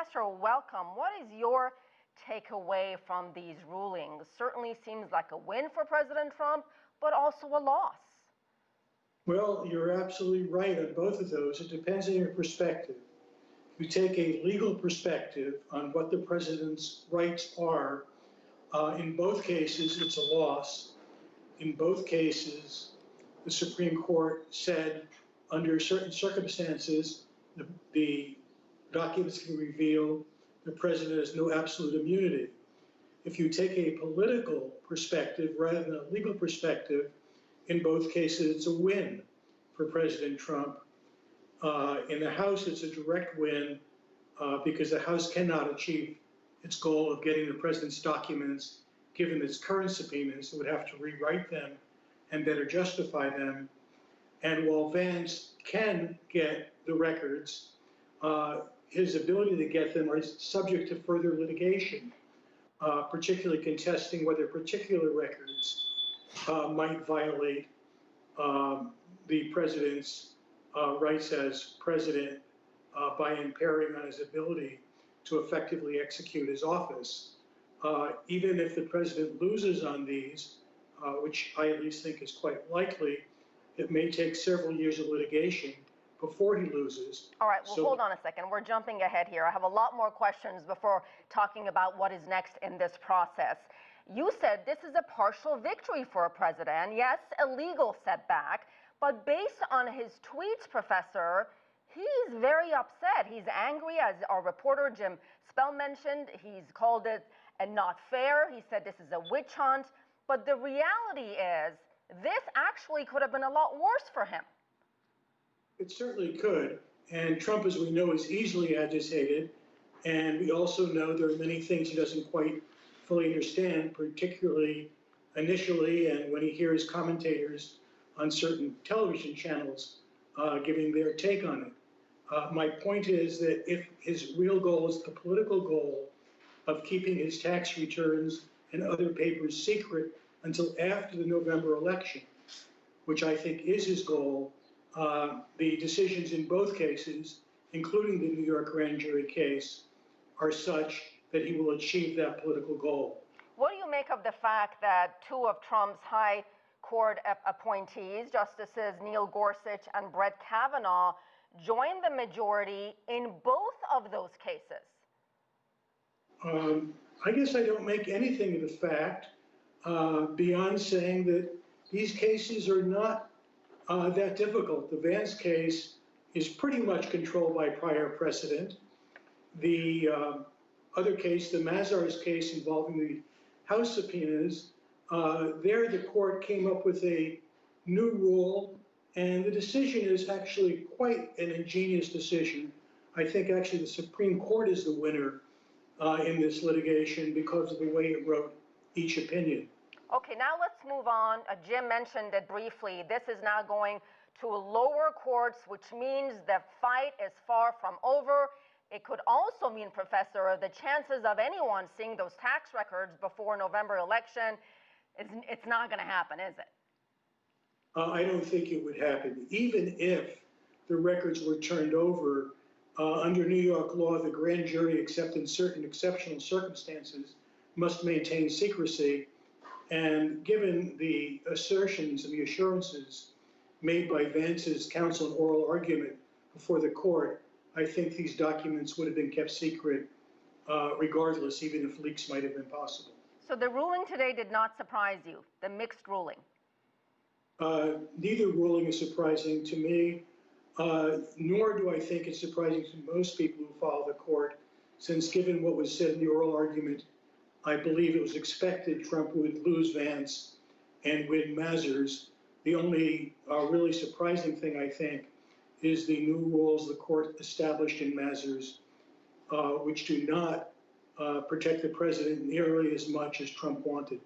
Professor, welcome. What is your takeaway from these rulings? Certainly seems like a win for President Trump, but also a loss. Well, you're absolutely right on both of those. It depends on your perspective. If you take a legal perspective on what the president's rights are, in both cases, it's a loss. In both cases, the Supreme Court said under certain circumstances, the documents can reveal the president has no absolute immunity. If you take a political perspective rather than a legal perspective, in both cases, it's a win for President Trump. In the House, it's a direct win because the House cannot achieve its goal of getting the president's documents, given its current subpoenas. It would have to rewrite them and better justify them. And while Vance can get the records, his ability to get them are subject to further litigation, particularly contesting whether particular records might violate the president's rights as president by impairing on his ability to effectively execute his office. Even if the president loses on these, which I at least think is quite likely, it may take several years of litigation before he loses. All right, well, hold on a second. We're jumping ahead here. I have a lot more questions before talking about what is next in this process. You said this is a partial victory for a president. Yes, a legal setback, but based on his tweets, Professor, he's very upset. He's angry, as our reporter Jim Spell mentioned. He's called it not fair. He said this is a witch hunt. But the reality is this actually could have been a lot worse for him. It certainly could. And Trump, as we know, is easily agitated. And we also know there are many things he doesn't quite fully understand, particularly initially and when he hears commentators on certain television channels giving their take on it. My point is that if his real goal is the political goal of keeping his tax returns and other papers secret until after the November election, which I think is his goal, the decisions in both cases, including the New York grand jury case, are such that he will achieve that political goal. What do you make of the fact that two of Trump's high court appointees, Justices Neil Gorsuch and Brett Kavanaugh, joined the majority in both of those cases? I guess I don't make anything of the fact beyond saying that these cases are not that difficult. The Vance case is pretty much controlled by prior precedent. The other case, the Mazars case involving the House subpoenas, there the court came up with a new rule, and the decision is actually quite an ingenious decision. I think actually the Supreme Court is the winner in this litigation because of the way it wrote each opinion. Okay, now let's move on. Jim mentioned it briefly. This is now going to lower courts, which means the fight is far from over. It could also mean, Professor, the chances of anyone seeing those tax records before November election, it's not going to happen, is it? I don't think it would happen. Even if the records were turned over, under New York law, the grand jury, except in certain exceptional circumstances, must maintain secrecy. And given the assertions and the assurances made by Vance's counsel in oral argument before the court, I think these documents would have been kept secret regardless, even if leaks might have been possible. So the ruling today did not surprise you, the mixed ruling? Neither ruling is surprising to me, nor do I think it's surprising to most people who follow the court, since given what was said in the oral argument, I believe it was expected Trump would lose Vance and win Mazars. The only really surprising thing, I think, is the new rules the court established in Mazars, which do not protect the president nearly as much as Trump wanted.